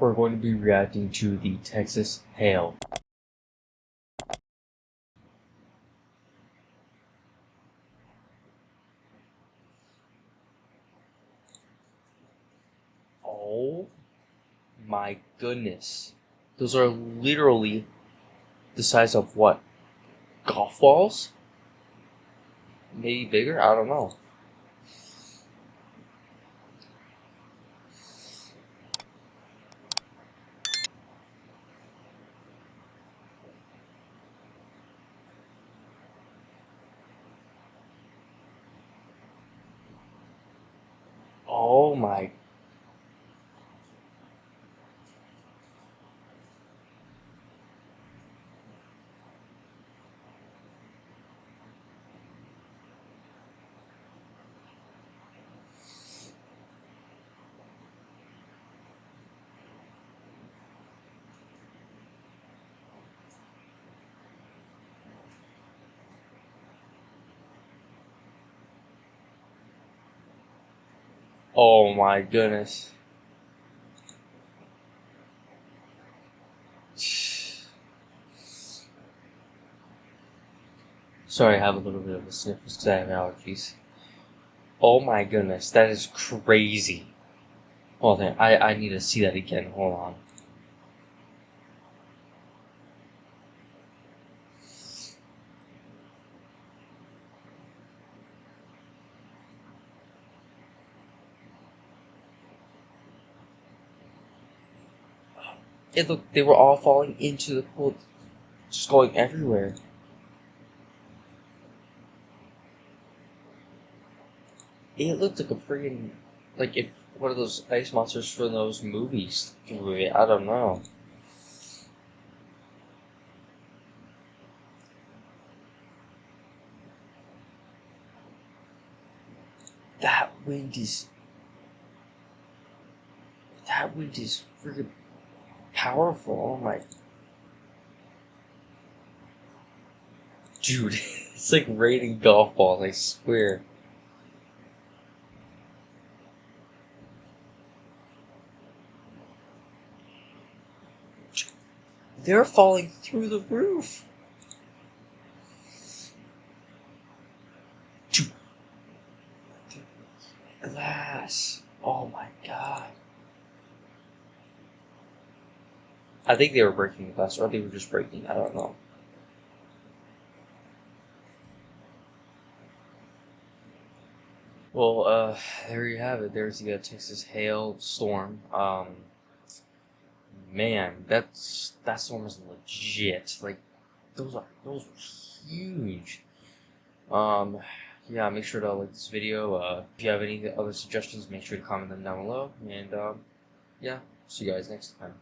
We're going to be reacting to the Texas hail. Oh my goodness. Those are literally the size of what? Golf balls? Maybe bigger? I don't know. Oh my. Oh my goodness. Sorry, I have a little bit of a sniffles because I have allergies. Oh my goodness, that is crazy. Hold on, I need to see that again. Hold on. It looked, they were all falling into the pool, just going everywhere. It looked like a freaking, like if one of those ice monsters from those movies threw it. I don't know. That wind is, that wind is freaking powerful. Oh my, dude, it's like raining golf balls. I swear. They're falling through the roof. Glass. Oh my god. I think they were breaking the glass, or they were just breaking. I don't know. Well, there you have it. There's the Texas hailstorm. Man, that storm is legit. Like, those were huge. Um, yeah, make sure to like this video. If you have any other suggestions, make sure to comment them down below. And yeah, see you guys next time.